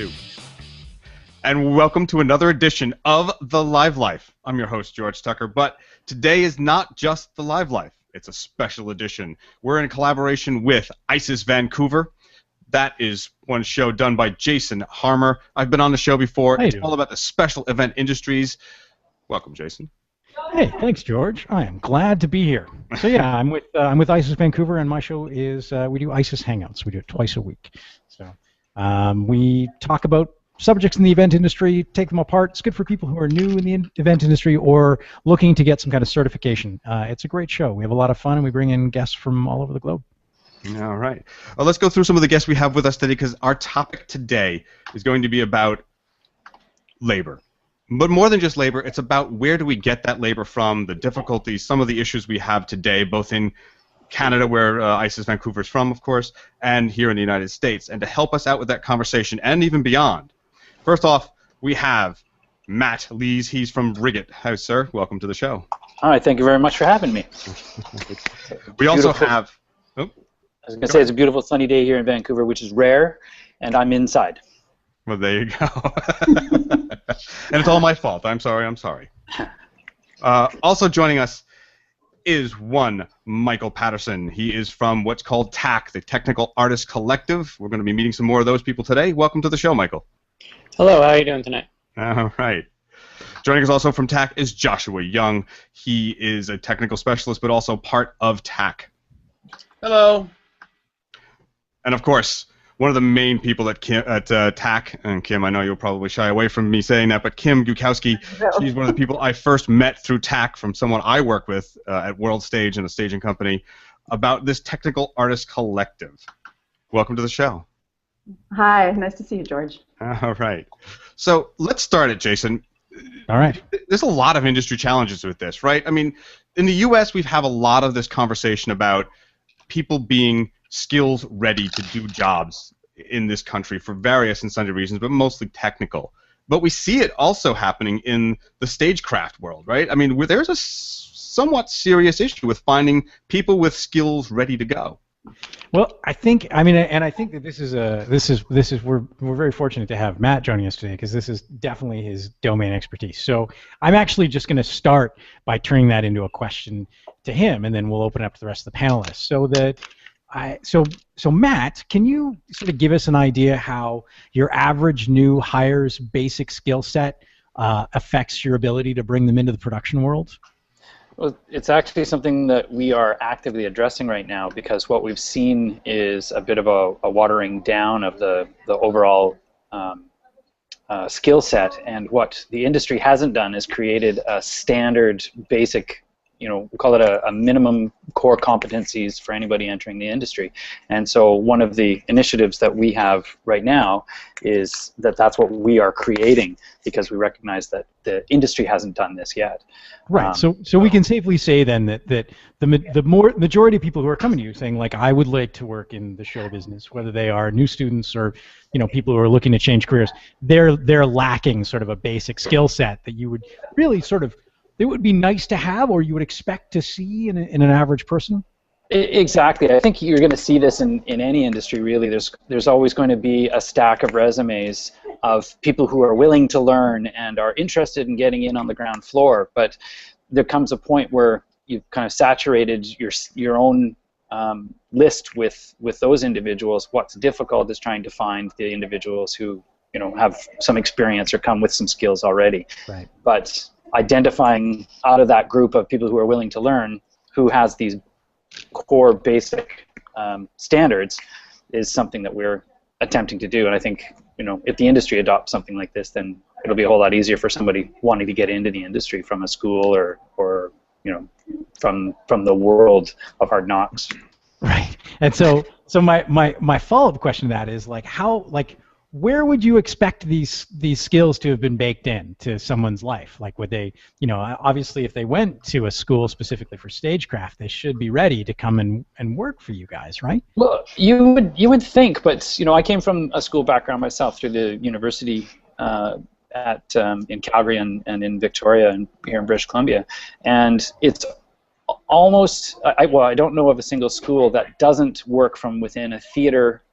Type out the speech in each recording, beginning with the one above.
too. And welcome to another edition of The Live Life. I'm your host, George Tucker, but today is not just The Live Life. It's a special edition. We're in collaboration with ISES Vancouver. That is one show done by Jason Harmer. I've been on the show before. It's all about the special event industries. Welcome, Jason. Hey, thanks, George. I am glad to be here. So yeah, I'm with ISES Vancouver, and my show is we do ISES Hangouts. We do it twice a week. So we talk about subjects in the event industry, take them apart. It's good for people who are new in the event industry or looking to get some kind of certification. It's a great show. We have a lot of fun, and we bring in guests from all over the globe. All right. Well, let's go through some of the guests we have with us today, because our topic today is going to be about labor. But more than just labor, it's about where do we get that labor from, the difficulties, some of the issues we have today, both in Canada, where ISES Vancouver is from, of course, and here in the United States. And to help us out with that conversation and even beyond, first off, we have Matt Lees. He's from Riggit. Hi, sir. Welcome to the show. All right. Thank you very much for having me. We also have... I was going to say it's a beautiful sunny day here in Vancouver, which is rare, and I'm inside. Well, there you go. And it's all my fault. I'm sorry. Also joining us is one Michael Patterson. He is from what's called TAC, the Technical Artists Collective. We're going to be meeting some more of those people today. Welcome to the show, Michael. Hello. How are you doing tonight? All right. Joining us also from TAC is Joshua Young. He is a technical specialist, but also part of TAC. Hello. And of course, one of the main people at TAC, and Kim, I know you'll probably shy away from me saying that, but Kim Guzowski, she's one of the people I first met through TAC from someone I work with at World Stage and a staging company about this Technical Artists Collective. Welcome to the show. Hi, nice to see you, George. All right. So let's start it, Jason. All right. There's a lot of industry challenges with this, right? I mean, in the U.S., we've had a lot of this conversation about people being skills ready to do jobs in this country for various and sundry reasons, but mostly technical. But we see it also happening in the stagecraft world, right? I mean, there's a somewhat serious issue with finding people with skills ready to go. Well, I think that this is we're very fortunate to have Matt joining us today, because this is definitely his domain expertise. So I'm actually just going to start by turning that into a question to him, and then we'll open it up to the rest of the panelists. So Matt, can you sort of give us an idea how your average new hire's basic skill set affects your ability to bring them into the production world? Well, it's actually something that we are actively addressing right now, because what we've seen is a bit of a watering down of the overall skill set, and what the industry hasn't done is created a standard basic, we call it a minimum core competencies for anybody entering the industry. And so one of the initiatives that we have right now is that's what we are creating, because we recognize that the industry hasn't done this yet. Right. So we can safely say then that the majority of people who are coming to you saying, like, I would like to work in the show business, whether they are new students or people who are looking to change careers, they're lacking sort of a basic skill set that you would really sort of, it would be nice to have, or you would expect to see in an average person? Exactly. I think you're going to see this in any industry, really. There's always going to be a stack of resumes of people who are willing to learn and are interested in getting in on the ground floor, but there comes a point where you've kind of saturated your own list with those individuals. What's difficult is trying to find the individuals who have some experience or come with some skills already. Right. But identifying out of that group of people who are willing to learn, who has these core basic standards, is something that we're attempting to do. And I think, if the industry adopts something like this, then it'll be a whole lot easier for somebody wanting to get into the industry from a school or from the world of hard knocks. Right. And so my follow-up question to that is, where would you expect these skills to have been baked in to someone's life? Like, would they, obviously if they went to a school specifically for stagecraft, they should be ready to come and work for you guys, right? Well, you would think, but I came from a school background myself through the university in Calgary and in Victoria and here in British Columbia, and it's almost I don't know of a single school that doesn't work from within a theater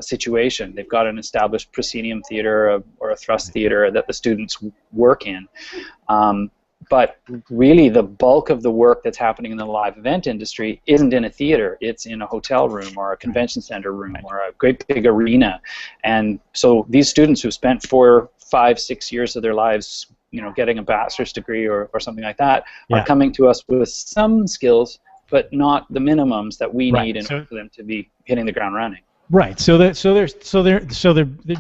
situation. They've got an established proscenium theater or a thrust theater that the students work in. But really, the bulk of the work that's happening in the live event industry isn't in a theater. It's in a hotel room or a convention center room or a great big arena. And so these students who've spent 4, 5, 6 years of their lives, getting a bachelor's degree or something like that, are coming to us with some skills, but not the minimums that we need in order for them to be hitting the ground running. Right. So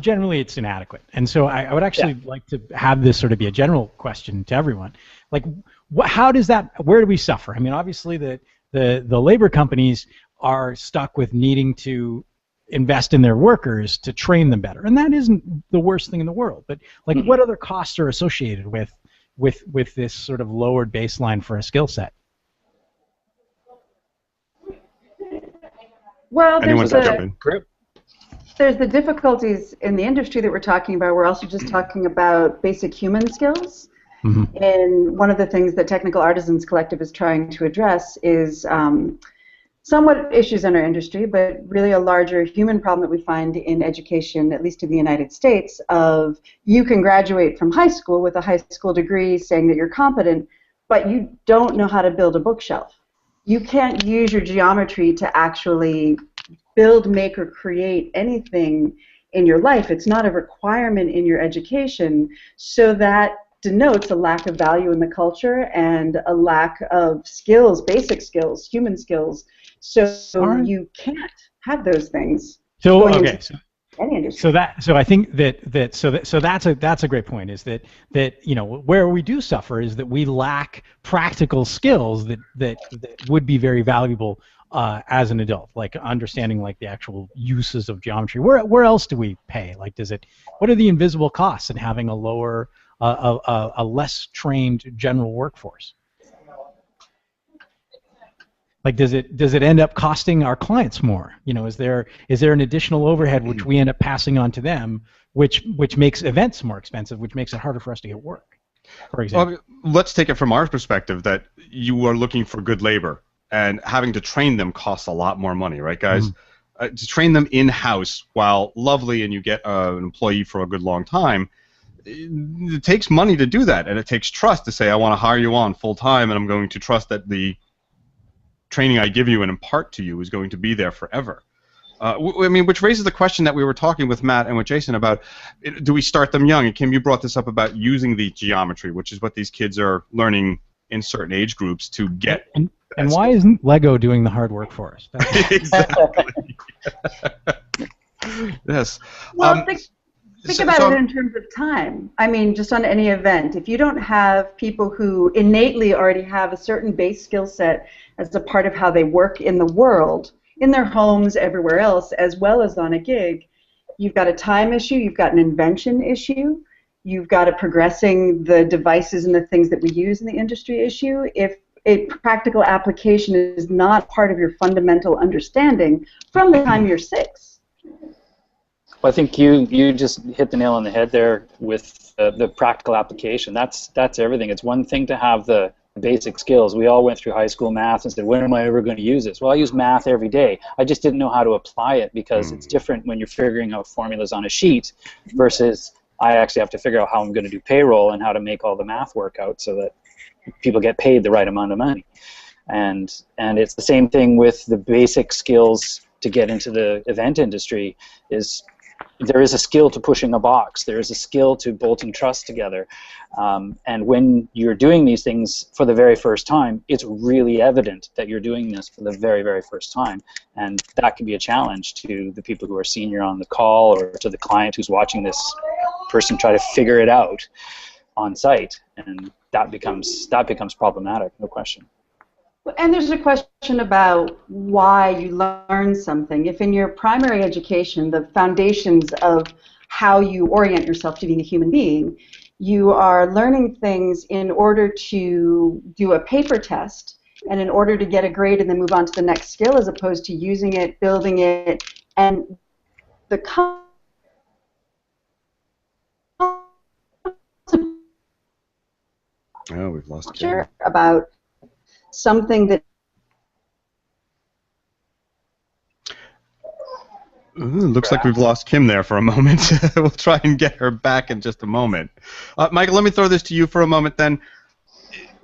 generally it's inadequate, and so I would actually like to have this sort of be a general question to everyone. Like, how does that? Where do we suffer? I mean, obviously the labor companies are stuck with needing to invest in their workers to train them better, and that isn't the worst thing in the world. But like, what other costs are associated with this sort of lowered baseline for a skill set? Well, Anyone can jump in. There's the difficulties in the industry that we're talking about. We're also just talking about basic human skills. Mm-hmm. And one of the things that Technical Artisans Collective is trying to address is somewhat issues in our industry, but really a larger human problem that we find in education, at least in the United States, of you can graduate from high school with a high school degree saying that you're competent, but you don't know how to build a bookshelf. You can't use your geometry to actually build, make, or create anything in your life. It's not a requirement in your education, so that denotes a lack of value in the culture and a lack of skills, basic skills, human skills. So you can't have those things. So okay. So I think that's a great point. Is that where we do suffer is that we lack practical skills that would be very valuable as an adult, like understanding like the actual uses of geometry. Where else do we pay? Like, what are the invisible costs in having a lower a less trained general workforce? Like, does it end up costing our clients more? Is there an additional overhead which we end up passing on to them, which makes events more expensive, which makes it harder for us to get work, for example? Well, let's take it from our perspective that you are looking for good labor, and having to train them costs a lot more money, right, guys? Mm-hmm. To train them in-house, while lovely and you get an employee for a good long time, it takes money to do that, and it takes trust to say, I want to hire you on full-time, and I'm going to trust that the training I give you and impart to you is going to be there forever. I mean, which raises the question that we were talking with Matt and with Jason about, do we start them young? And Kim, you brought this up about using the geometry, which is what these kids are learning in certain age groups to get. And why isn't Lego doing the hard work for us? Exactly. Yes. Well, think about it in terms of time. I mean, just on any event, if you don't have people who innately already have a certain base skill set as a part of how they work in the world, in their homes, everywhere else, as well as on a gig, you've got a time issue, you've got an invention issue, you've got a progressing the devices and the things that we use in the industry issue. If a practical application is not part of your fundamental understanding from the time you're 6. Well, I think you just hit the nail on the head there with the practical application. That's everything. It's one thing to have the basic skills. We all went through high school math and said, when am I ever going to use this? Well, I use math every day. I just didn't know how to apply it, because it's different when you're figuring out formulas on a sheet versus I actually have to figure out how I'm going to do payroll and how to make all the math work out so that people get paid the right amount of money. And it's the same thing with the basic skills to get into the event industry. There is a skill to pushing a box. There is a skill to bolting truss together. And when you're doing these things for the very first time, it's really evident that you're doing this for the very, very first time. And that can be a challenge to the people who are senior on the call, or to the client who's watching this person try to figure it out on site. And that becomes problematic, no question. And there's a question about why you learn something. If in your primary education, the foundations of how you orient yourself to being a human being, you are learning things in order to do a paper test and in order to get a grade and then move on to the next skill, as opposed to using it, building it, and the we've lost Kim. About something that Ooh, looks like we've lost Kim there for a moment. We'll try and get her back in just a moment. Michael, let me throw this to you for a moment then.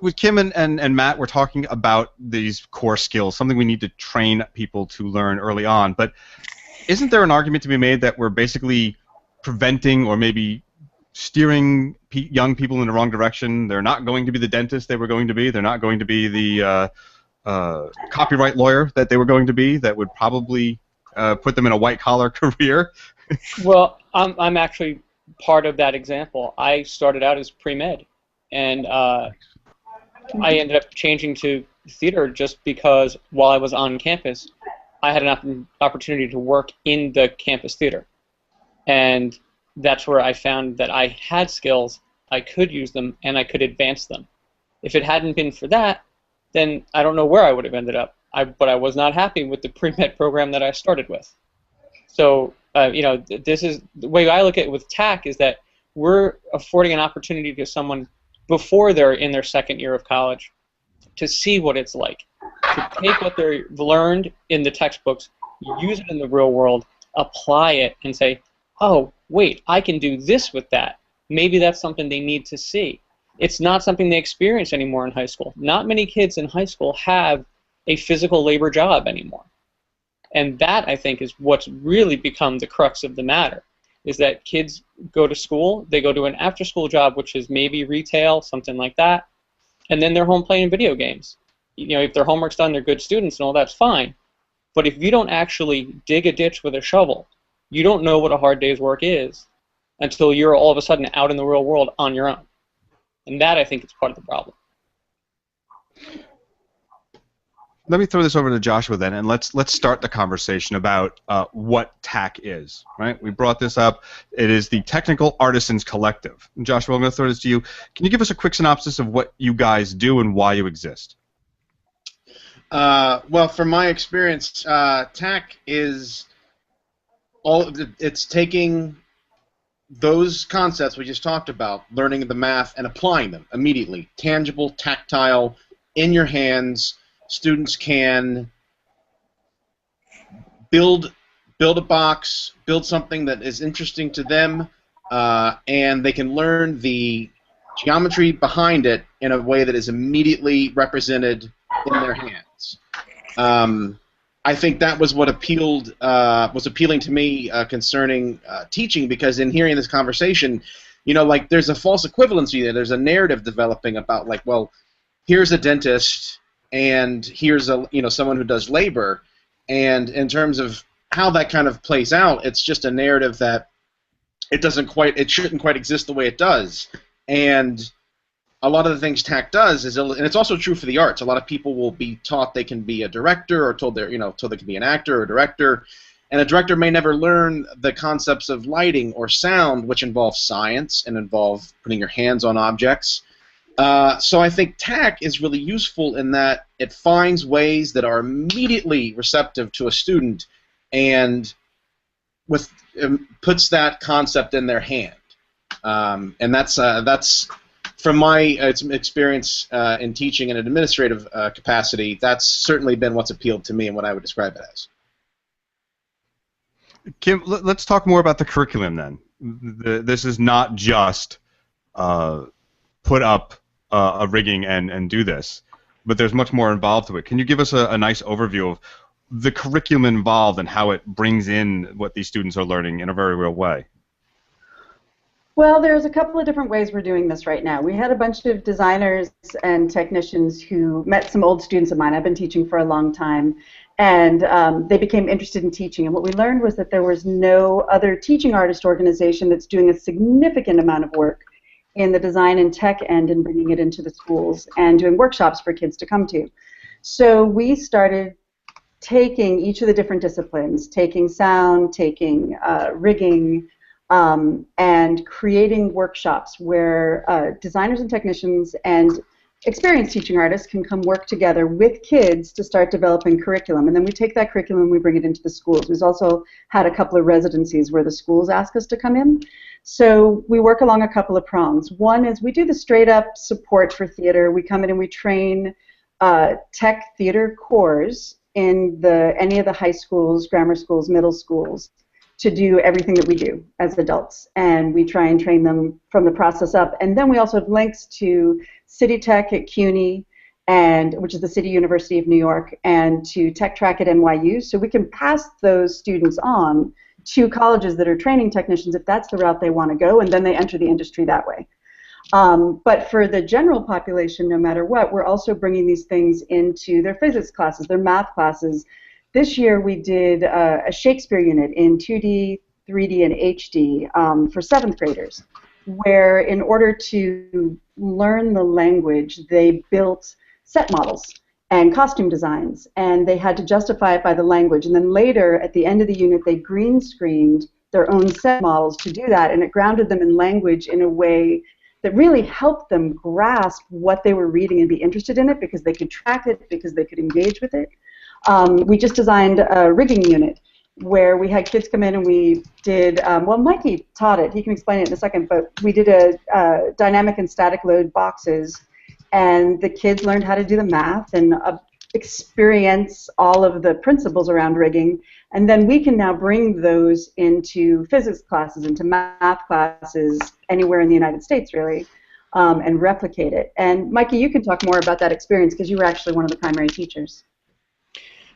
With Kim and Matt, we're talking about these core skills, something we need to train people to learn early on. But isn't there an argument to be made that we're basically preventing or maybe steering young people in the wrong direction? They're not going to be the dentist they were going to be. They're not going to be the copyright lawyer that they were going to be. That would probably put them in a white-collar career. Well, I'm actually part of that example. I started out as pre-med, and I ended up changing to theater just because while I was on campus, I had an opportunity to work in the campus theater. And that's where I found that I had skills, I could use them, and I could advance them. If it hadn't been for that, then I don't know where I would have ended up. But I was not happy with the pre-med program that I started with. So, this is the way I look at it with TAC is that we're affording an opportunity to someone before they're in their second year of college to see what it's like, to take what they've learned in the textbooks, use it in the real world, apply it, and say, oh, wait, I can do this with that. Maybe that's something they need to see. It's not something they experience anymore in high school. Not many kids in high school have a physical labor job anymore. And that, I think, is what's really become the crux of the matter, is that kids go to school, they go to an after-school job, which is maybe retail, something like that, and then they're home playing video games. If their homework's done, they're good students and all that's fine. But if you don't actually dig a ditch with a shovel, you don't know what a hard day's work is until you're all of a sudden out in the real world on your own. And that, I think, is part of the problem. Let me throw this over to Joshua then, and let's start the conversation about what TAC is. Right? We brought this up. It is the Technical Artisans Collective. And Joshua, I'm going to throw this to you. Can you give us a quick synopsis of what you guys do and why you exist? Well, from my experience, TAC is it's taking those concepts we just talked about, learning the math, and applying them immediately, tangible, tactile, in your hands. Students can build a box, build something that is interesting to them, and they can learn the geometry behind it in a way that is immediately represented in their hands. I think that was what was appealing to me concerning teaching, because in hearing this conversation, there's a false equivalency there. There's a narrative developing about well, here's a dentist and here's someone who does labor, and in terms of how that kind of plays out, it's just a narrative that it shouldn't quite exist the way it does. And a lot of the things TAC does is, and it's also true for the arts. A lot of people will be taught they can be a director, or told they can be an actor or a director, and a director may never learn the concepts of lighting or sound, which involve science and involve putting your hands on objects. So I think TAC is really useful in that it finds ways that are immediately receptive to a student, and puts that concept in their hand. And that's from my experience in teaching in an administrative capacity, that's certainly been what's appealed to me and what I would describe it as. Kim, let's talk more about the curriculum then. This is not just put up a rigging and do this, but there's much more involved to it. Can you give us a nice overview of the curriculum involved and how it brings in what these students are learning in a very real way? Well, there's a couple of different ways we're doing this right now. We had a bunch of designers and technicians who met some old students of mine. I've been teaching for a long time, and they became interested in teaching. And what we learned was that there was no other teaching artist organization that's doing a significant amount of work in the design and tech end and bringing it into the schools and doing workshops for kids to come to. So we started taking each of the different disciplines, taking sound, taking rigging, and creating workshops where designers and technicians and experienced teaching artists can come work together with kids to start developing curriculum. And then we take that curriculum and we bring it into the schools. We've also had a couple of residencies where the schools ask us to come in. So we work along a couple of prongs. One is we do the straight-up support for theater. We come in and we train tech theater cores in any of the high schools, grammar schools, middle schools to do everything that we do as adults, and we try and train them from the process up. And then we also have links to City Tech at CUNY, which is the City University of New York, and to Tech Track at NYU, so we can pass those students on to colleges that are training technicians if that's the route they want to go, and then they enter the industry that way. But for the general population, no matter what, we're also bringing these things into their physics classes, their math classes. This year we did a Shakespeare unit in 2D, 3D, and HD for 7th graders, where in order to learn the language, they built set models and costume designs, and they had to justify it by the language. And then later, at the end of the unit, they green screened their own set models to do that, and it grounded them in language in a way that really helped them grasp what they were reading and be interested in it, because they could track it, because they could engage with it. We just designed a rigging unit where we had kids come in and we did, well, Mikey taught it, he can explain it in a second, but we did a dynamic and static load boxes, and the kids learned how to do the math and experience all of the principles around rigging, and then we can now bring those into physics classes, into math classes, anywhere in the United States, really, and replicate it. And Mikey, you can talk more about that experience because you were actually one of the primary teachers.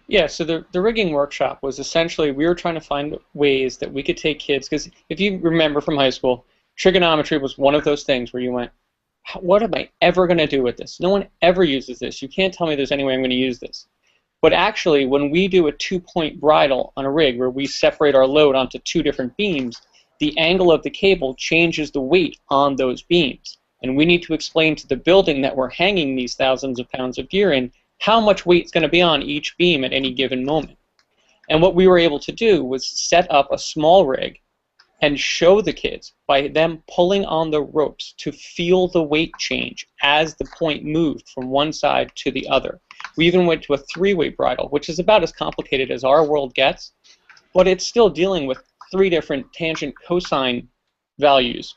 Yeah, so the rigging workshop was essentially, we were trying to find ways that we could take kids, because if you remember from high school, trigonometry was one of those things where you went, what am I ever going to do with this? No one ever uses this. You can't tell me there's any way I'm going to use this. But actually, when we do a 2-point bridle on a rig where we separate our load onto 2 different beams, the angle of the cable changes the weight on those beams. And we need to explain to the building that we're hanging these thousands of pounds of gear in how much weight is going to be on each beam at any given moment. And what we were able to do was set up a small rig and show the kids by them pulling on the ropes to feel the weight change as the point moved from one side to the other. We even went to a 3-way bridle, which is about as complicated as our world gets, but it's still dealing with 3 different tangent cosine values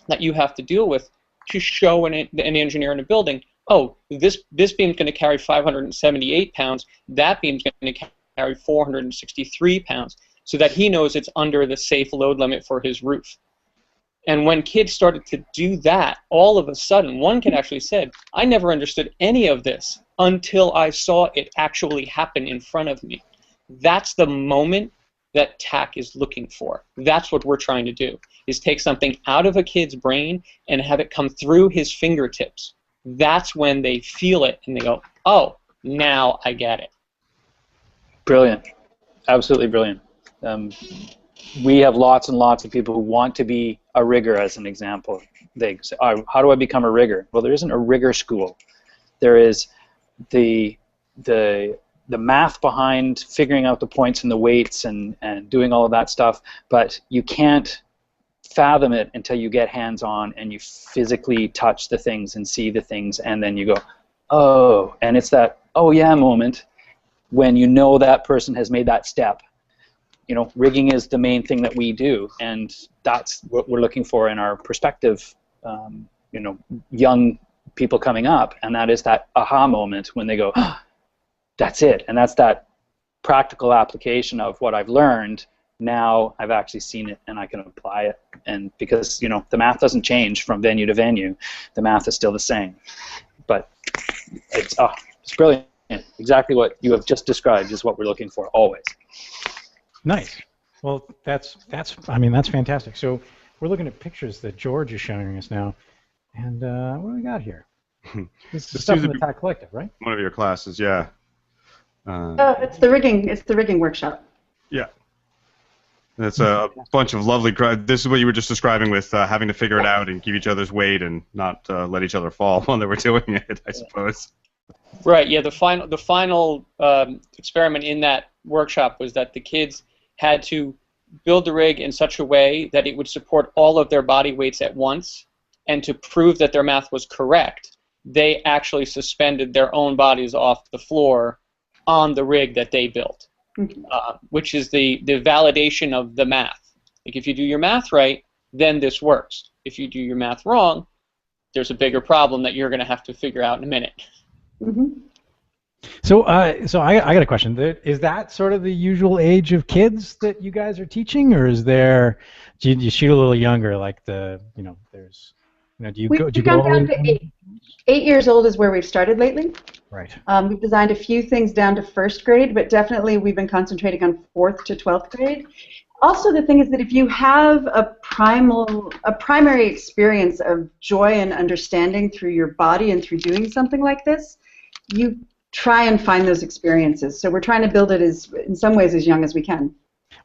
that you have to deal with to show an engineer in a building, oh, this beam's going to carry 578 pounds, that beam's going to carry 463 pounds, so that he knows it's under the safe load limit for his roof. And when kids started to do that, all of a sudden, one kid actually said, I never understood any of this until I saw it actually happen in front of me. That's the moment that TAC is looking for. That's what we're trying to do, is take something out of a kid's brain and have it come through his fingertips. That's when they feel it and they go, oh, now I get it. Brilliant. Absolutely brilliant. We have lots and lots of people who want to be a rigger, as an example. They say, oh, how do I become a rigger? Well, there isn't a rigger school. There is the math behind figuring out the points and the weights and doing all of that stuff, but you can't fathom it until you get hands-on and you physically touch the things and see the things, and then you go, oh, and it's that oh yeah moment when you know that person has made that step. You know, rigging is the main thing that we do, and that's what we're looking for in our prospective, you know, young people coming up, and that is that aha moment when they go, oh, that's it, and that's that practical application of what I've learned. Now I've actually seen it, and I can apply it, and because, you know, the math doesn't change from venue to venue, the math is still the same, but it's brilliant. Exactly what you have just described is what we're looking for always. Nice. Well, that's fantastic. So we're looking at pictures that George is showing us now, and what do we got here? This is stuff from the TAC Collective, right? One of your classes, yeah. It's the rigging workshop. Yeah. That's a bunch of lovely. This is what you were just describing with having to figure it out and keep each other's weight and not let each other fall while they were doing it, I suppose. Right. Yeah. The final experiment in that workshop was that the kids had to build the rig in such a way that it would support all of their body weights at once, and to prove that their math was correct, they actually suspended their own bodies off the floor on the rig that they built, which is the validation of the math. Like, if you do your math right, then this works. If you do your math wrong, there's a bigger problem that you're going to have to figure out in a minute. So, so I got a question. Is that sort of the usual age of kids that you guys are teaching, or is there? Do you shoot a little younger, like there's, do you We've do you gone go all the down way to down? 8 years old is where we've started lately. Right. We've designed a few things down to 1st grade, but definitely we've been concentrating on 4th to 12th grade. Also, the thing is that if you have a primary experience of joy and understanding through your body and through doing something like this, you try and find those experiences. So we're trying to build it in some ways, as young as we can.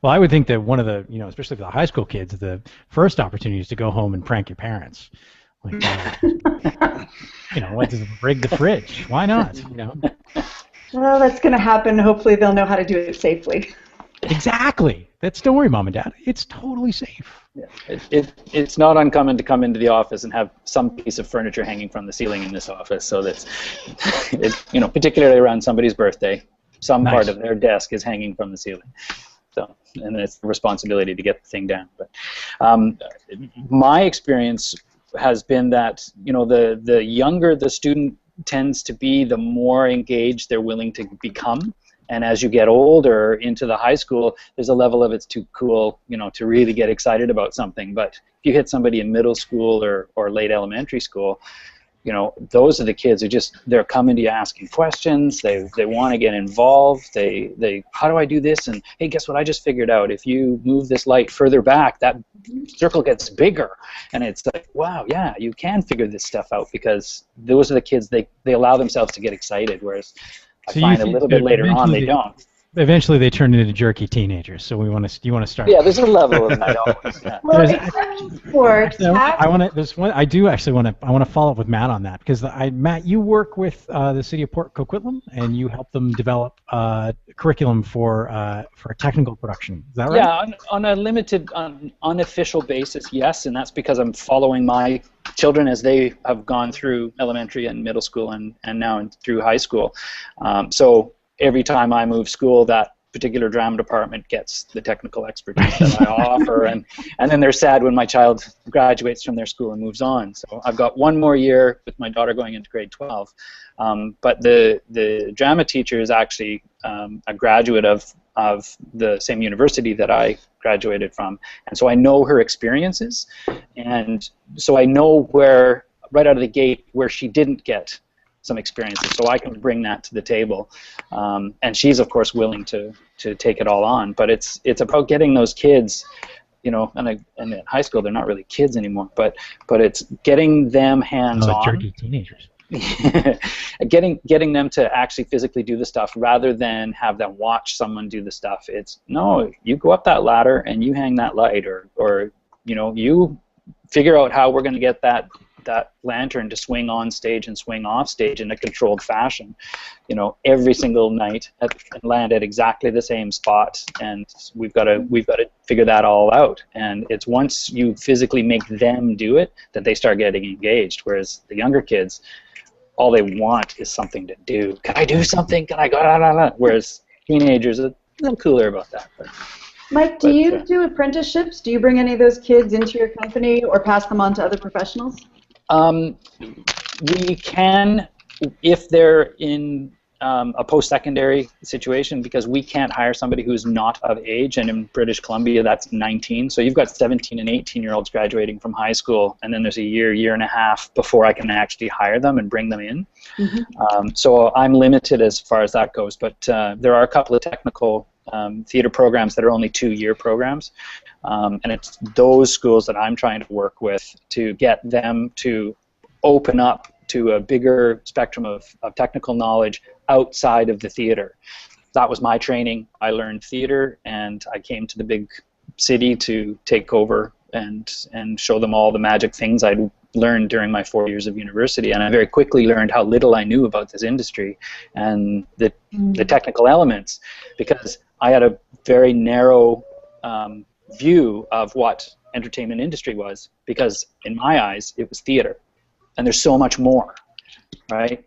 Well, I would think that one of the, especially for the high school kids, the first opportunity is to go home and prank your parents. Like, what does rig the fridge? Why not? Well, that's going to happen. Hopefully, they'll know how to do it safely. Exactly. Don't worry, Mom and Dad. It's totally safe. Yeah. It's not uncommon to come into the office and have some piece of furniture hanging from the ceiling in this office. So that's, particularly around somebody's birthday, some part of their desk is hanging from the ceiling. So, and it's the responsibility to get the thing down. But my experience has been that the younger the student tends to be, the more engaged they're willing to become. And as you get older into the high school, there's a level of it's too cool, to really get excited about something. But if you hit somebody in middle school or late elementary school, those are the kids who they're coming to you asking questions. They want to get involved. They how do I do this? And hey, guess what? I just figured out. If you move this light further back, that circle gets bigger. And it's like, wow, yeah, you can figure this stuff out, because those are the kids, they allow themselves to get excited, whereas I find a little bit later on they don't. Eventually, they turn into jerky teenagers. So you want to start. Yeah, there's a level of that always. Yeah. Well, except for TAC. I do actually want to follow up with Matt on that, because Matt, you work with the city of Port Coquitlam, and you help them develop curriculum for technical production. Is that right? Yeah, on a limited, unofficial basis, yes, and that's because I'm following my children as they have gone through elementary and middle school and now through high school. So every time I move school, that particular drama department gets the technical expertise that I offer, and then they're sad when my child graduates from their school and moves on. So I've got one more year with my daughter going into grade 12. But the drama teacher is actually a graduate of the same university that I graduated from, and so I know her experiences, and so I know where, right out of the gate, where she didn't get some experiences, so I can bring that to the table, and she's of course willing to take it all on. But it's about getting those kids, and in high school they're not really kids anymore, but it's getting them hands-on. Jerky teenagers. getting them to actually physically do the stuff rather than have them watch someone do the stuff. It's, no, you go up that ladder and you hang that light, or you figure out how we're going to get that lantern to swing on stage and swing off stage in a controlled fashion, every single night, and land at exactly the same spot. And we've got to figure that all out. And it's once you physically make them do it that they start getting engaged. Whereas the younger kids, all they want is something to do. Can I do something? Can I go? La, la, la. Whereas teenagers are a little cooler about that. Mike, do you do apprenticeships? Do you bring any of those kids into your company or pass them on to other professionals? We can, if they're in a post-secondary situation, because we can't hire somebody who's not of age, and in British Columbia that's 19. So you've got 17 and 18-year-olds graduating from high school, and then there's a year and a half before I can actually hire them and bring them in. Mm-hmm. So I'm limited as far as that goes, but there are a couple of technical theater programs that are only 2-year programs, and it's those schools that I'm trying to work with to get them to open up to a bigger spectrum of technical knowledge outside of the theater. That was my training. I learned theater, and I came to the big city to take over and show them all the magic things I'd learned during my 4 years of university. And I very quickly learned how little I knew about this industry and the technical elements, because I had a very narrow view of what entertainment industry was, because in my eyes it was theater, and there's so much more, right?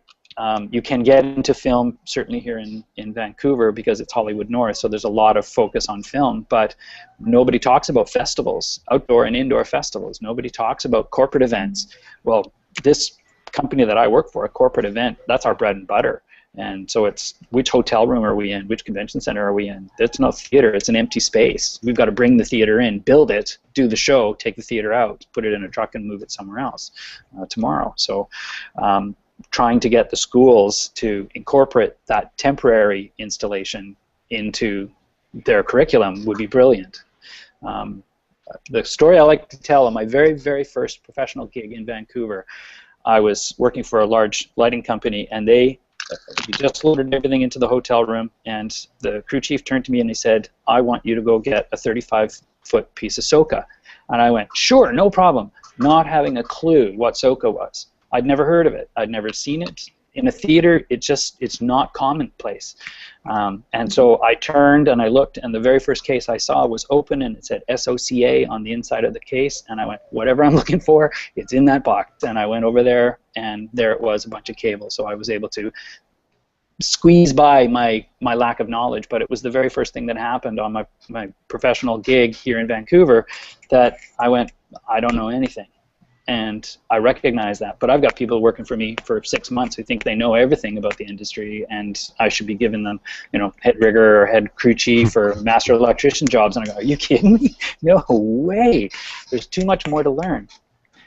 You can get into film, certainly here in Vancouver, because it's Hollywood North, so there's a lot of focus on film, but nobody talks about festivals, outdoor and indoor festivals. Nobody talks about corporate events. Well, this company that I work for, a corporate event, that's our bread and butter. And so it's, which hotel room are we in? Which convention center are we in? It's not theater. It's an empty space. We've got to bring the theater in, build it, do the show, take the theater out, put it in a truck and move it somewhere else tomorrow. So trying to get the schools to incorporate that temporary installation into their curriculum would be brilliant. The story I like to tell on my very, very first professional gig in Vancouver, I was working for a large lighting company, and we just loaded everything into the hotel room, and the crew chief turned to me and he said, I want you to go get a 35-foot piece of soca. And I went, sure, no problem, not having a clue what soca was. I'd never heard of it. I'd never seen it. In a theater, it's not commonplace. And so I turned and I looked, and the very first case I saw was open, and it said SOCA on the inside of the case, and I went, whatever I'm looking for, it's in that box. And I went over there, and there it was, a bunch of cables. So I was able to squeeze by my lack of knowledge, but it was the very first thing that happened on my professional gig here in Vancouver that I went, I don't know anything. And I recognize that, but I've got people working for me for 6 months who think they know everything about the industry, and I should be giving them, you know, head rigger or head crew chief or master electrician jobs. And I go, are you kidding me? No way. There's too much more to learn.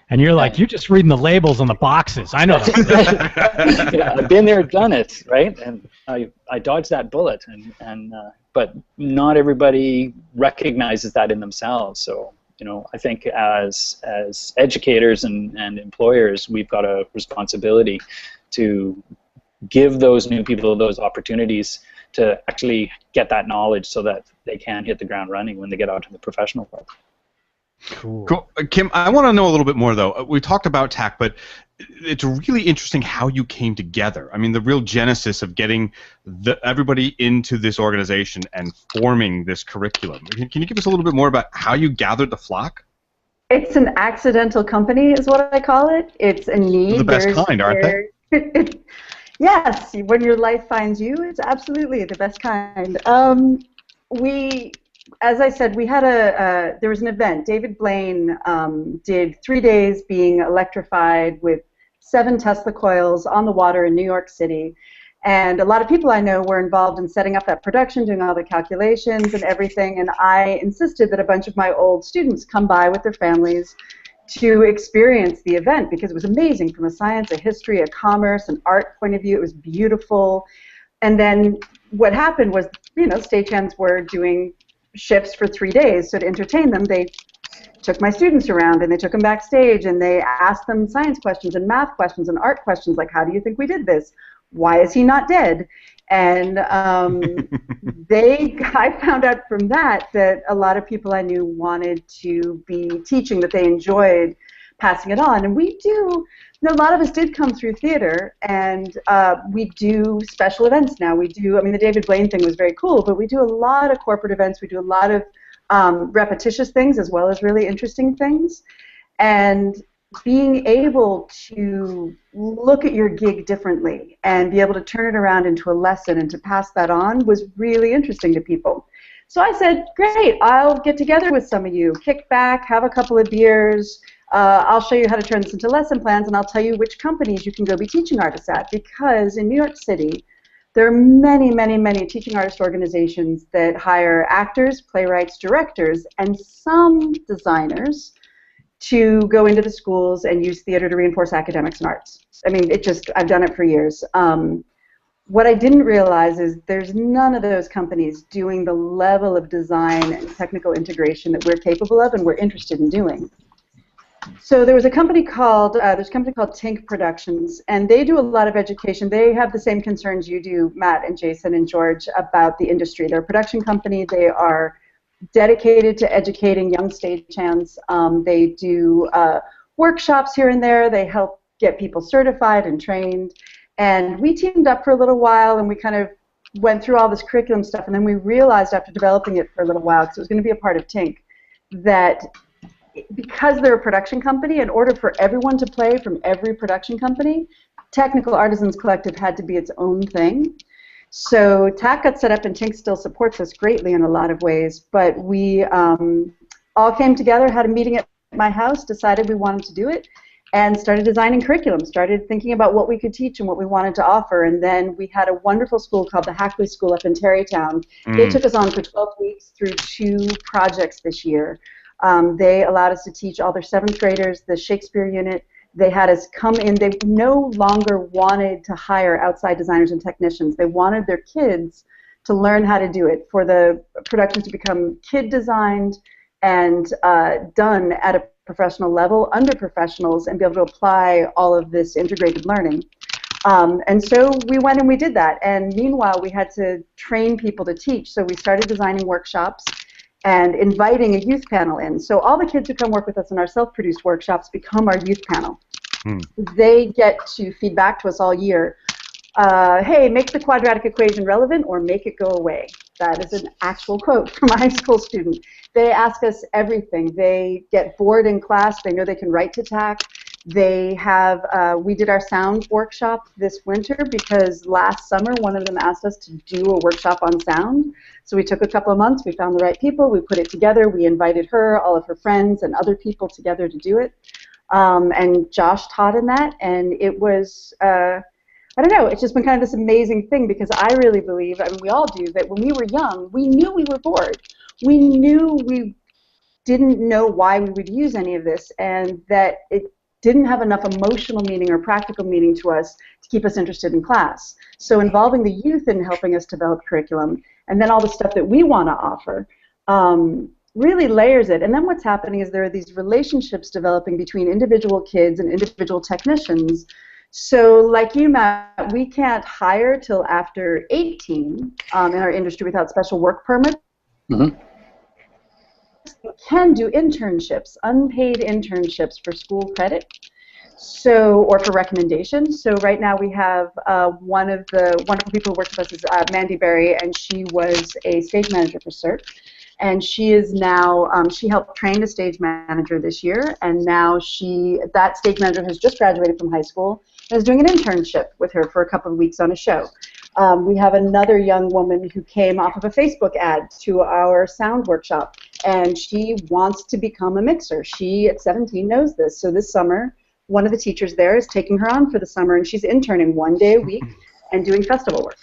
And you're like, you're just reading the labels on the boxes. I know that. Yeah, I've been there, done it, right? And I dodged that bullet, but not everybody recognizes that in themselves. So, you know, I think as educators and employers, we've got a responsibility to give those new people those opportunities to actually get that knowledge so that they can hit the ground running when they get out to the professional world. Cool. Kim, I want to know a little bit more, though. We talked about TAC, but it's really interesting how you came together. I mean, the real genesis of getting everybody into this organization and forming this curriculum. Can you give us a little bit more about how you gathered the flock? It's an accidental company, is what I call it. It's a need. The best kind, aren't they? Yes, when your life finds you, it's absolutely the best kind. As I said, we had there was an event. David Blaine did 3 days being electrified with 7 Tesla coils on the water in New York City. And a lot of people I know were involved in setting up that production, doing all the calculations and everything. And I insisted that a bunch of my old students come by with their families to experience the event, because it was amazing from a science, a history, a commerce, an art point of view. It was beautiful. And then what happened was, you know, stagehands were doing shifts for 3 days. So to entertain them, they took my students around and they took them backstage and they asked them science questions and math questions and art questions, like, how do you think we did this? Why is he not dead? And I found out from that a lot of people I knew wanted to be teaching, that they enjoyed passing it on. And we do, a lot of us did come through theater, and we do special events now. We do, I mean, the David Blaine thing was very cool, but we do a lot of corporate events. We do a lot of repetitious things as well as really interesting things. And being able to look at your gig differently and be able to turn it around into a lesson and to pass that on was really interesting to people. So I said, great, I'll get together with some of you, kick back, have a couple of beers, I'll show you how to turn this into lesson plans, and I'll tell you which companies you can go be teaching artists at, because in New York City, there are many, many, many teaching artist organizations that hire actors, playwrights, directors, and some designers to go into the schools and use theater to reinforce academics and arts. I mean, I've done it for years. What I didn't realize is there's none of those companies doing the level of design and technical integration that we're capable of and we're interested in doing. So there was a company called Tink Productions, and they do a lot of education. They have the same concerns you do, Matt and Jason and George, about the industry. They're a production company. They are dedicated to educating young stagehands. They do workshops here and there. They help get people certified and trained. And we teamed up for a little while, and we kind of went through all this curriculum stuff, and then we realized after developing it for a little while, because it was going to be a part of Tink, that because they're a production company, in order for everyone to play from every production company, Technical Artisans Collective had to be its own thing. So TAC got set up, and Tink still supports us greatly in a lot of ways, but we all came together, had a meeting at my house, decided we wanted to do it, and started designing curriculum, started thinking about what we could teach and what we wanted to offer. And then we had a wonderful school called the Hackley School up in Tarrytown. They took us on for 12 weeks through 2 projects this year. They allowed us to teach all their 7th graders the Shakespeare unit. They had us come in. They no longer wanted to hire outside designers and technicians. They wanted their kids to learn how to do it, for the production to become kid designed and done at a professional level under professionals, and be able to apply all of this integrated learning. And so we went and we did that. And meanwhile, we had to train people to teach. So we started designing workshops and inviting a youth panel in. So all the kids who come work with us in our self-produced workshops become our youth panel. They get to feed back to us all year. Hey, make the quadratic equation relevant or make it go away. That is an actual quote from a high school student. They ask us everything. They get bored in class. They know they can write to TAC. They have, we did our sound workshop this winter because last summer one of them asked us to do a workshop on sound. So we took a couple of months, we found the right people, we put it together, we invited her, all of her friends, and other people together to do it. And Josh taught in that, and it was, I don't know, it's just been kind of this amazing thing, because I really believe, I mean, we all do, that when we were young, we knew we were bored. We knew we didn't know why we would use any of this, and that it didn't have enough emotional meaning or practical meaning to us to keep us interested in class. So involving the youth in helping us develop curriculum, and then all the stuff that we want to offer, really layers it. And then what's happening is there are these relationships developing between individual kids and individual technicians. So like you, Matt, we can't hire till after 18 in our industry without special work permit. We can do internships, unpaid internships for school credit, so, or for recommendation. So right now we have one of the wonderful people who works with us is Mandy Berry, and she was a stage manager for CERT. And she is now, she helped train a stage manager this year, and now that stage manager has just graduated from high school and is doing an internship with her for a couple of weeks on a show. We have another young woman who came off of a Facebook ad to our sound workshop, and she wants to become a mixer. She, at 17, knows this. So this summer, one of the teachers there is taking her on for the summer, and she's interning 1 day a week and doing festival work.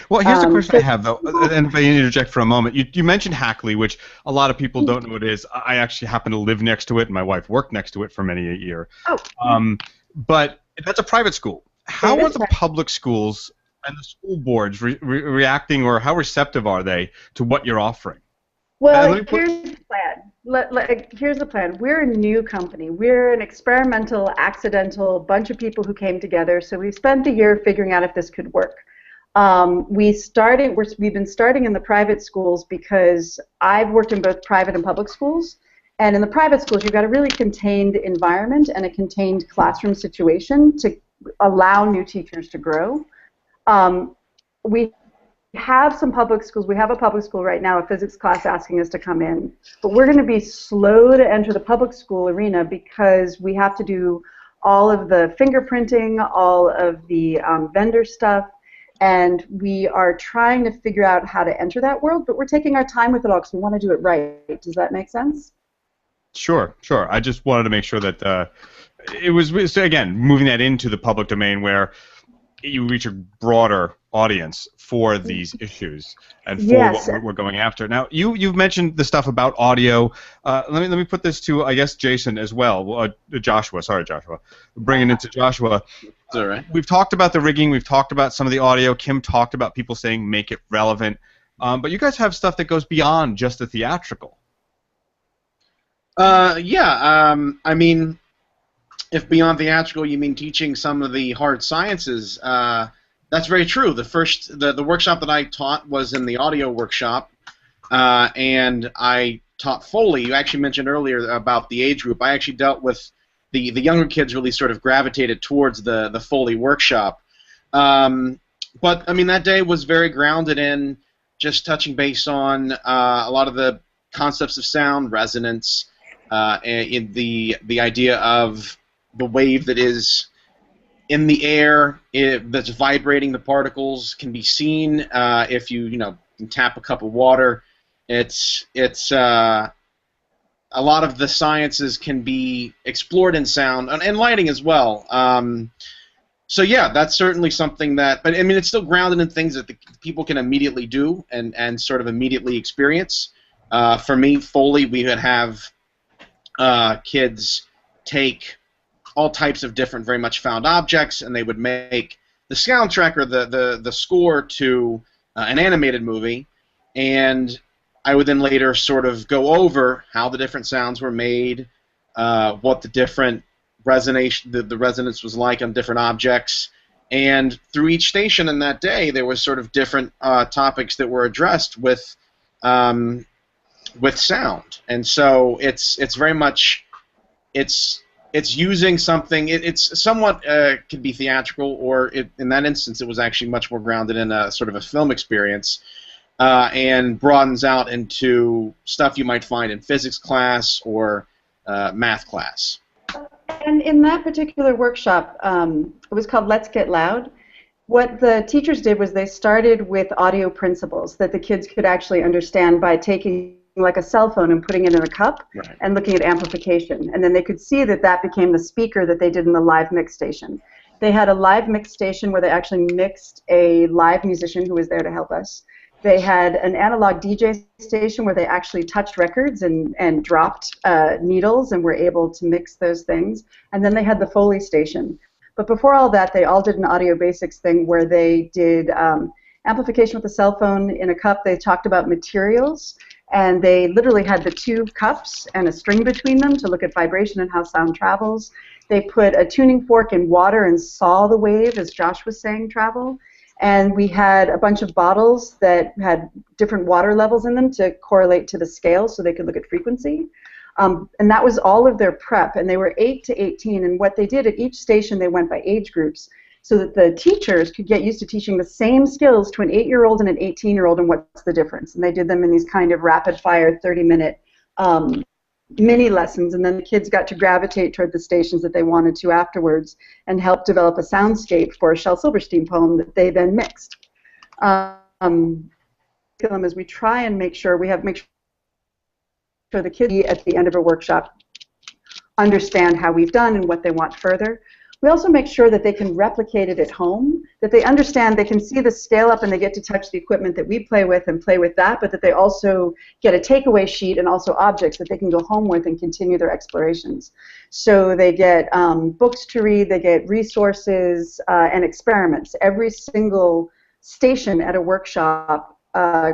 Well, here's a question I have, though, and if I interject for a moment. You mentioned Hackley, which a lot of people don't know what it is. I actually happen to live next to it, and my wife worked next to it for many a year. But that's a private school. How are the public schools and the school boards reacting, or how receptive are they to what you're offering? Well, here's the plan. Here's the plan. We're a new company. We're an experimental, accidental bunch of people who came together. So we've spent a year figuring out if this could work. We've been starting in the private schools because I've worked in both private and public schools. And in the private schools, you've got a really contained environment and a contained classroom situation to allow new teachers to grow. We have some public schools. We have a public school right now, a physics class asking us to come in. But we're going to be slow to enter the public school arena because we have to do all of the fingerprinting, all of the vendor stuff. And we are trying to figure out how to enter that world, but we're taking our time with it all because we want to do it right. Does that make sense? Sure. I just wanted to make sure that it was, again, moving that into the public domain where you reach a broader audience for these issues and for what we're going after. Now, you've mentioned the stuff about audio. Let me put this to, I guess, Jason as well. Joshua. Bringing it to Joshua. All right. We've talked about the rigging. We've talked about some of the audio. Kim talked about people saying make it relevant. But you guys have stuff that goes beyond just the theatrical. I mean, if beyond theatrical you mean teaching some of the hard sciences, that's very true. The workshop that I taught was in the audio workshop, and I taught Foley. You actually mentioned earlier about the age group. I actually dealt with the younger kids really sort of gravitated towards the Foley workshop. But, I mean, that day was very grounded in just touching base on a lot of the concepts of sound, resonance, in the idea of the wave that is in the air that's vibrating the particles can be seen if you can tap a cup of water. I a lot of the sciences can be explored in sound and lighting as well. So yeah, that's certainly something that, but I mean, it's still grounded in things that the people can immediately do and sort of immediately experience. For me, Foley, we would have kids take all types of different, very much found objects, and they would make the soundtrack or the score to an animated movie, and I would then later sort of go over how the different sounds were made, what the different the resonance was like on different objects, and through each station in that day there was sort of different topics that were addressed with sound, and so it's very much it's using something. It's somewhat could be theatrical, or in that instance it was actually much more grounded in a sort of a film experience, and broadens out into stuff you might find in physics class or math class. And in that particular workshop, it was called Let's Get Loud. What the teachers did was they started with audio principles that the kids could actually understand by taking like a cell phone and putting it in a cup, right, and looking at amplification. And then they could see that that became the speaker that they did in the live mix station. They had a live mix station where they actually mixed a live musician who was there to help us. They had an analog DJ station where they actually touched records and dropped needles and were able to mix those things. And then they had the Foley station. But before all that, they all did an audio basics thing where they did amplification with a cell phone in a cup. They talked about materials, and they literally had the two cups and a string between them to look at vibration and how sound travels. They put a tuning fork in water and saw the wave, as Josh was saying, travel. And we had a bunch of bottles that had different water levels in them to correlate to the scale so they could look at frequency. And that was all of their prep, and they were 8 to 18, and what they did at each station, they went by age groups so that the teachers could get used to teaching the same skills to an 8-year-old and an 18-year-old, and what's the difference. And they did them in these kind of rapid-fire 30-minute mini lessons, and then the kids got to gravitate toward the stations that they wanted to afterwards and help develop a soundscape for a Shel Silverstein poem that they then mixed. As we try and make sure the kids at the end of a workshop understand how we've done and what they want further. We also make sure that they can replicate it at home, that they understand they can see the scale up and they get to touch the equipment that we play with and play with that, but that they also get a takeaway sheet and also objects that they can go home with and continue their explorations. So they get books to read, they get resources and experiments. Every single station at a workshop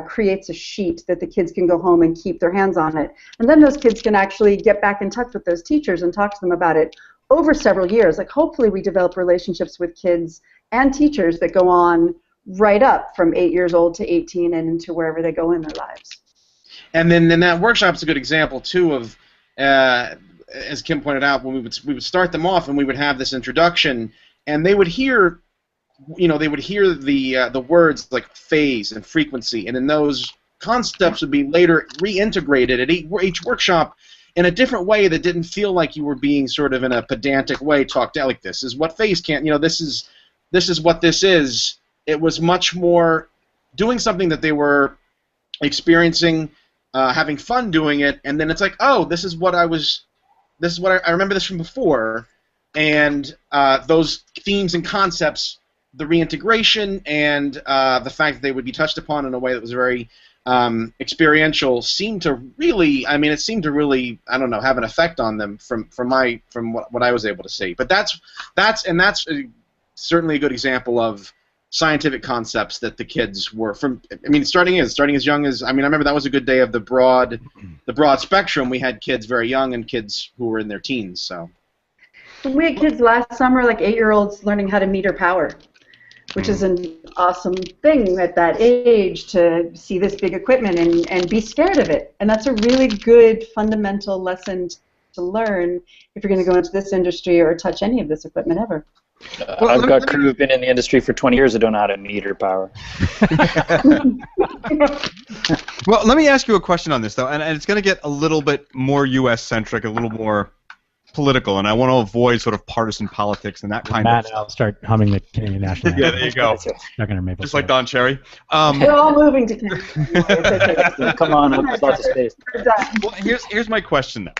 creates a sheet that the kids can go home and keep their hands on it. And then those kids can actually get back in touch with those teachers and talk to them about it over several years. Like, hopefully we develop relationships with kids and teachers that go on right up from 8 years old to 18 and into wherever they go in their lives. And then that workshop's a good example too of, as Kim pointed out, when we would start them off and we would have this introduction, and they would hear, the words like phase and frequency, and then those concepts would be later reintegrated at each workshop in a different way that didn't feel like you were being sort of in a pedantic way talked out, like this is what phase can't, this is what this is. It was much more doing something that they were experiencing, having fun doing it, and then it's like, oh, I remember this from before, and those themes and concepts, the reintegration and the fact that they would be touched upon in a way that was very experiential seemed to really, I don't know, have an effect on them from what I was able to see. But that's certainly a good example of scientific concepts that the kids were starting as young as, I remember that was a good day of the broad spectrum. We had kids very young and kids who were in their teens. So we had kids last summer, like 8-year-olds, learning how to meter power, which is an awesome thing at that age, to see this big equipment and be scared of it. And that's a really good fundamental lesson to learn if you're going to go into this industry or touch any of this equipment ever. I've got crew who've been in the industry for 20 years that don't know how to meter power. Well, let me ask you a question on this, though, and it's going to get a little bit more U.S.-centric, a little more political, and I want to avoid sort of partisan politics and that kind of stuff. I'll start humming the Canadian national anthem. Yeah, there you go. Just like Don Cherry. We're all moving to Canada. It's okay. Come on up, lots of space. Well, here's my question then.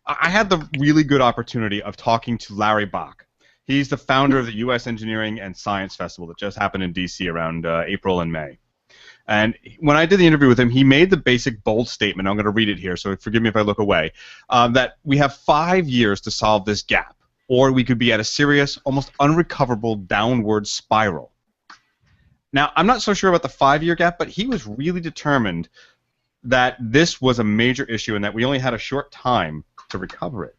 I had the really good opportunity of talking to Larry Bach. He's the founder of the U.S. Engineering and Science Festival that just happened in D.C. around April and May. And when I did the interview with him, he made the basic bold statement. I'm going to read it here, so forgive me if I look away. That we have 5 years to solve this gap, or we could be at a serious, almost unrecoverable downward spiral. Now, I'm not so sure about the 5-year gap, but he was really determined that this was a major issue and that we only had a short time to recover it.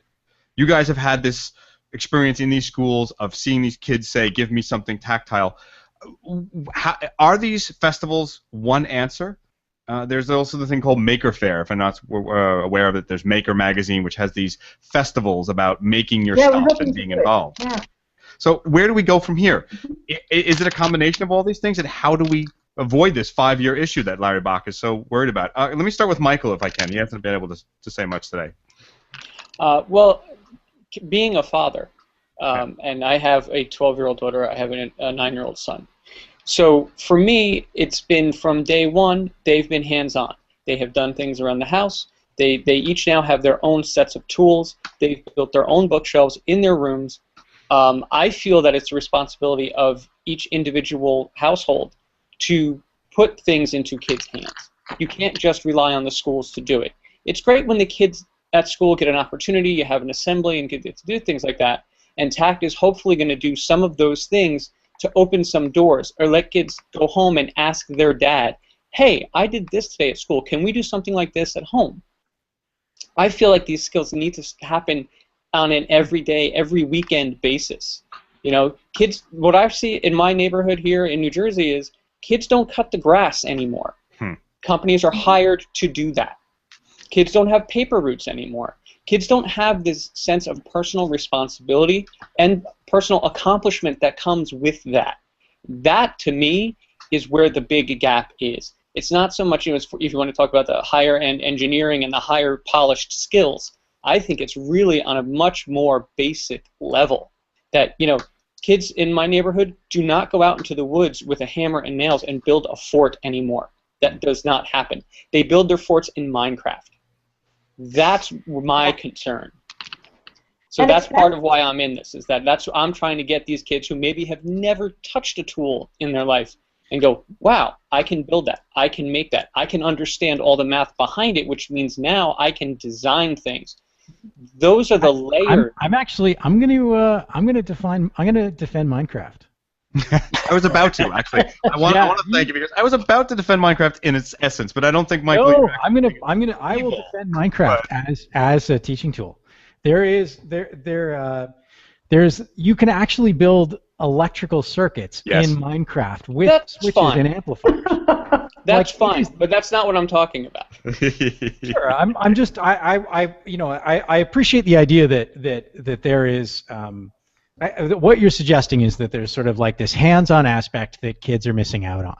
You guys have had this experience in these schools of seeing these kids say, "Give me something tactile." Are these festivals one answer? There's also the thing called Maker Faire. If I'm not aware of it, there's Maker Magazine, which has these festivals about making your stuff and being involved. Yeah. So where do we go from here? Is it a combination of all these things, and how do we avoid this 5-year issue that Larry Bach is so worried about? Let me start with Michael, if I can. He hasn't been able to say much today. Well, being a father, and I have a 12-year-old daughter, I have a 9-year-old son. So for me, it's been from day one, they've been hands-on. They have done things around the house. They each now have their own sets of tools. They've built their own bookshelves in their rooms. I feel that it's the responsibility of each individual household to put things into kids' hands. You can't just rely on the schools to do it. It's great when the kids at school get an opportunity, you have an assembly and get to do things like that, and TAC is hopefully going to do some of those things to open some doors, or let kids go home and ask their dad, "Hey, I did this today at school. Can we do something like this at home?" I feel like these skills need to happen on an everyday, every weekend basis. You know, kids, what I see in my neighborhood here in New Jersey is kids don't cut the grass anymore. Companies are hired to do that. Kids don't have paper routes anymore. Kids don't have this sense of personal responsibility and personal accomplishment that comes with that. That, to me, is where the big gap is. It's not so much, if you want to talk about the higher-end engineering and the higher polished skills, I think it's really on a much more basic level that, kids in my neighborhood do not go out into the woods with a hammer and nails and build a fort anymore. That does not happen. They build their forts in Minecraft. That's my concern. So that's part of why I'm in this, is that I'm trying to get these kids who maybe have never touched a tool in their life and go, wow, I can build that, I can make that, I can understand all the math behind it, which means now I can design things. Those are the layers. I'm going to defend Minecraft. I was about to, actually. I want to thank you, because I was about to defend Minecraft in its essence, but I don't think Michael. No, I will defend Minecraft as a teaching tool. There's you can actually build electrical circuits in Minecraft with switches and amplifiers. That's fine, but that's not what I'm talking about. Sure, I appreciate the idea that there is. What you're suggesting is that there's sort of like this hands-on aspect that kids are missing out on,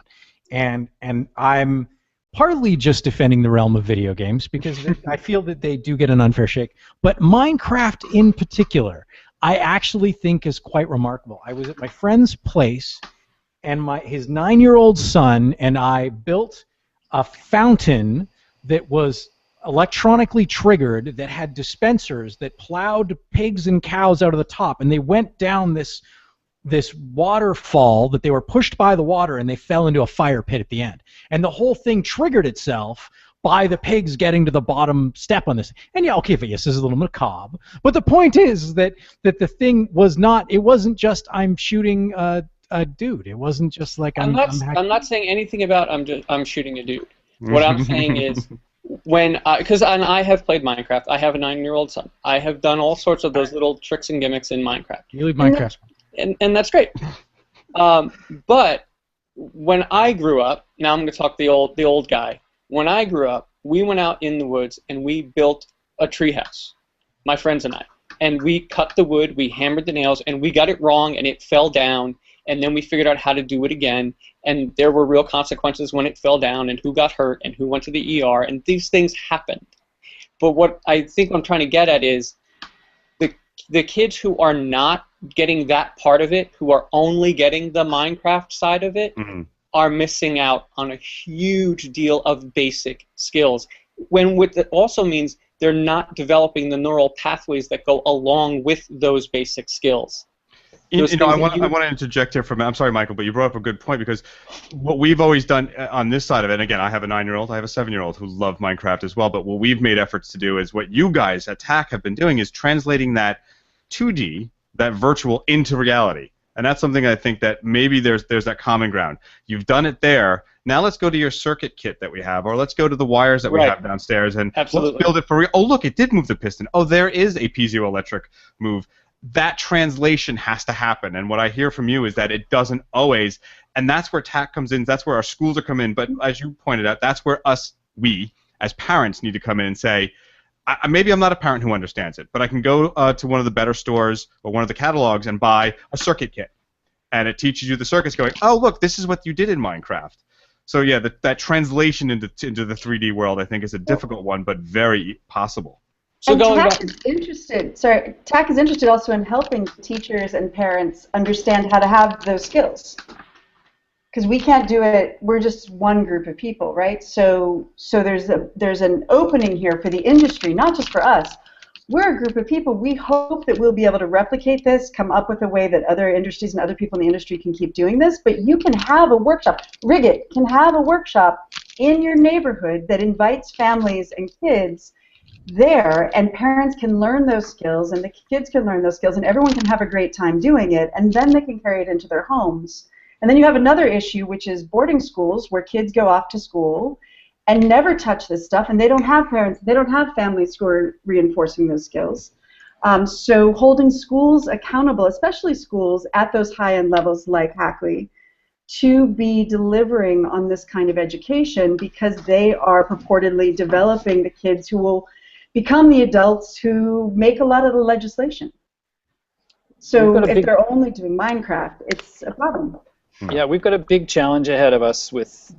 and I'm partly just defending the realm of video games because I feel that they do get an unfair shake. But Minecraft in particular, I actually think is quite remarkable. I was at my friend's place, and his 9-year-old son and I built a fountain that was electronically triggered, that had dispensers that plowed pigs and cows out of the top, and they went down this waterfall that they were pushed by the water, and they fell into a fire pit at the end. And the whole thing triggered itself by the pigs getting to the bottom step on this. And this is a little macabre, but the point is that the thing was not. It wasn't just I'm shooting a dude. It wasn't just like I'm not saying anything about I'm shooting a dude. What I'm saying is, because I have played Minecraft. I have a 9-year-old son. I have done all sorts of those little tricks and gimmicks in Minecraft. You leave Minecraft. And that's great. But when I grew up, now I'm going to talk the old guy. When I grew up, we went out in the woods and we built a treehouse, my friends and I. And we cut the wood, we hammered the nails, and we got it wrong, and it fell down. And then we figured out how to do it again, and there were real consequences when it fell down, and who got hurt, and who went to the ER, and these things happened. But what I think I'm trying to get at is the the kids who are not getting that part of it, who are only getting the Minecraft side of it, are missing out on a huge deal of basic skills. When what that also means they're not developing the neural pathways that go along with those basic skills. I want to interject here for a minute. I'm sorry, Michael, but you brought up a good point, because what we've always done on this side of it, and again, I have a 9-year-old, I have a 7-year-old who love Minecraft as well, but what we've made efforts to do is what you guys at TAC have been doing is translating that 2D, that virtual, into reality. And that's something I think that maybe there's that common ground. You've done it there. Now let's go to your circuit kit that we have, or let's go to the wires that we have downstairs, and let's build it for real. Oh, look, it did move the piston. Oh, there is a piezoelectric move. That translation has to happen, and what I hear from you is that it doesn't always, and that's where TAC comes in, that's where our schools are coming in, but as you pointed out, that's where we, as parents, need to come in and say, maybe I'm not a parent who understands it, but I can go to one of the better stores or one of the catalogs and buy a circuit kit, and it teaches you the circuits going, oh, look, this is what you did in Minecraft. So yeah, that translation into the 3D world, I think, is a difficult one, but very possible. So and TAC is interested. Sorry, TAC is interested also in helping teachers and parents understand how to have those skills, because we can't do it. We're just one group of people, right? So there's an opening here for the industry, not just for us. We're a group of people. We hope that we'll be able to replicate this, come up with a way that other industries and other people in the industry can keep doing this. But you can have a workshop. Riggit can have a workshop in your neighborhood that invites families and kids there, and parents can learn those skills, and the kids can learn those skills, and everyone can have a great time doing it, and then they can carry it into their homes. And then you have another issue, which is boarding schools, where kids go off to school and never touch this stuff, and they don't have parents, they don't have families who are reinforcing those skills. So holding schools accountable, especially schools at those high-end levels like Hackley, to be delivering on this kind of education, because they are purportedly developing the kids who will become the adults who make a lot of the legislation. So if they're only doing Minecraft, it's a problem. Yeah, we've got a big challenge ahead of us with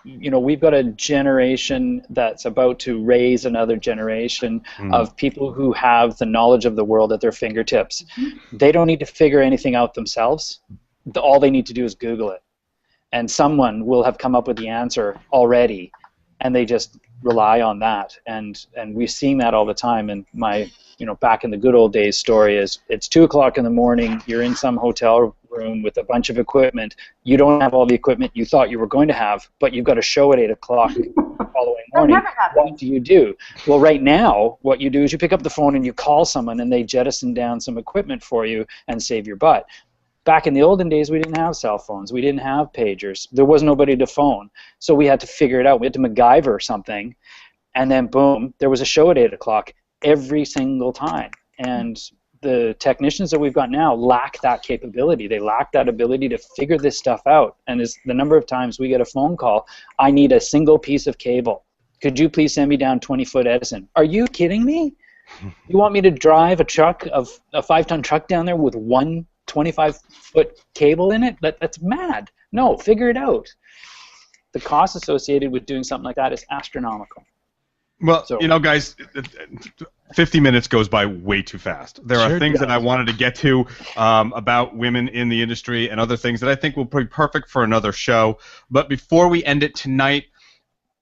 we've got a generation that's about to raise another generation of people who have the knowledge of the world at their fingertips. They don't need to figure anything out themselves. All they need to do is Google it, and someone will have come up with the answer already, and they just rely on that. And we're seeing that all the time. And my back in the good old days story is, it's 2 o'clock in the morning, you're in some hotel room with a bunch of equipment, you don't have all the equipment you thought you were going to have, but you've got a show at 8 o'clock the following morning. What do you do? Well, right now what you do is you pick up the phone and you call someone, and they jettison down some equipment for you and save your butt. Back in the olden days, we didn't have cell phones. We didn't have pagers. There was nobody to phone. So we had to figure it out. We had to MacGyver something. And then, boom, there was a show at 8 o'clock every single time. And the technicians that we've got now lack that capability. They lack that ability to figure this stuff out. And it's the number of times we get a phone call, I need a single piece of cable. Could you please send me down 20-foot Edison? Are you kidding me? You want me to drive a 5-ton truck down there with one 25-foot cable in it? That's mad. No, figure it out. The cost associated with doing something like that is astronomical. Well, guys, 50 minutes goes by way too fast. There are things that I wanted to get to about women in the industry and other things that I think will be perfect for another show. But before we end it tonight,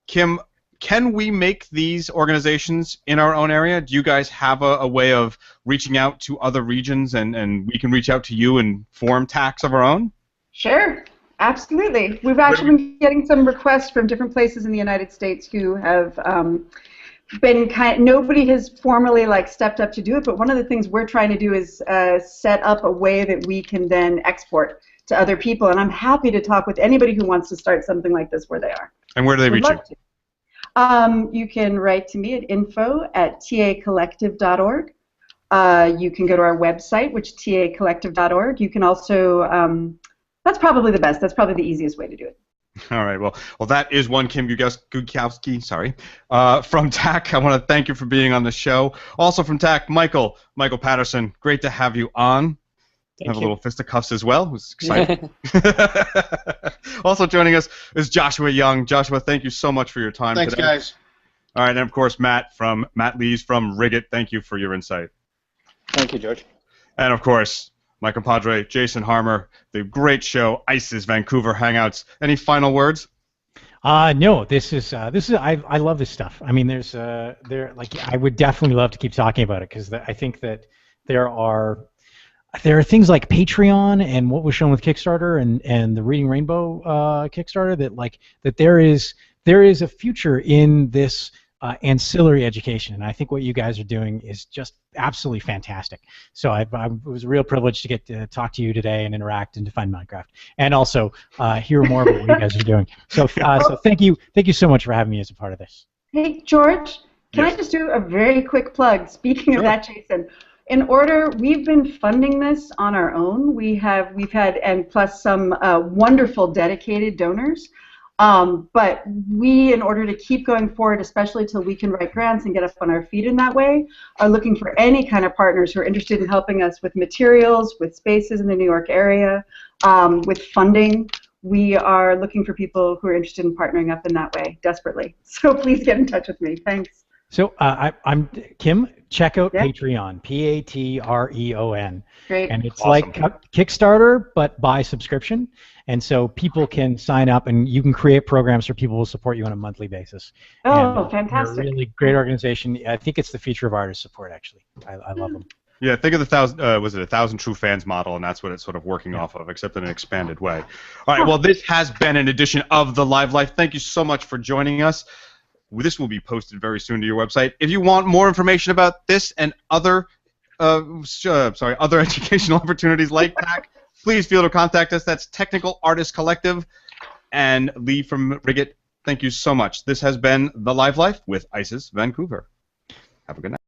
Kim, can we make these organizations in our own area? Do you guys have a way of reaching out to other regions, and we can reach out to you and form TACs of our own? Sure, absolutely. We've actually been getting some requests from different places in the United States who have been nobody has formally stepped up to do it, but one of the things we're trying to do is set up a way that we can then export to other people, and I'm happy to talk with anybody who wants to start something like this where they are. And where do they reach you? You can write to me at info@tacollective.org. You can go to our website, which is tacollective.org. You can also, that's probably the best. That's probably the easiest way to do it. All right. Well, that is one Kim Guzowski, from TAC. I want to thank you for being on the show. Also from TAC, Michael Patterson. Great to have you on. Have a little fisticuffs as well. It was exciting. Also joining us is Joshua Young. Joshua, thank you so much for your time today. Thanks, guys. All right, and of course, Matt Lees from Riggit. Thank you for your insight. Thank you, George. And of course, my compadre, Jason Harmer, the great show, ISES Vancouver Hangouts. Any final words? No, this is I love this stuff. I mean, I would definitely love to keep talking about it because I think that there are things like Patreon and what was shown with Kickstarter and the Reading Rainbow Kickstarter that there is a future in this ancillary education, and I think what you guys are doing is just absolutely fantastic. So it was a real privilege to get to talk to you today and interact and define Minecraft, and also hear more about what you guys are doing. So thank you so much for having me as a part of this. Hey, George, can I just do a very quick plug? Speaking of that, Jason, we've been funding this on our own. We've had, and plus some wonderful dedicated donors. But in order to keep going forward, especially till we can write grants and get us on our feet in that way, are looking for any kind of partners who are interested in helping us with materials, with spaces in the New York area, with funding. We are looking for people who are interested in partnering up in that way, desperately. So please get in touch with me. Thanks. So I'm Kim. Check out Patreon, Patreon. Great. And it's awesome. like Kickstarter, but by subscription. And so people can sign up, and you can create programs for people who will support you on a monthly basis. Oh, fantastic! They're a really great organization. I think it's the future of artist support. Actually, I love them. Yeah, think of the 1,000 true fans model, and that's what it's sort of working off of, except in an expanded way. All right. Well, this has been an edition of The Live Life. Thank you so much for joining us. This will be posted very soon to your website. If you want more information about this and other educational opportunities like TAC, please feel to contact us. That's Technical Artists Collective and Lee from Riggit. Thank you so much. This has been The Live Life with ISES Vancouver. Have a good night.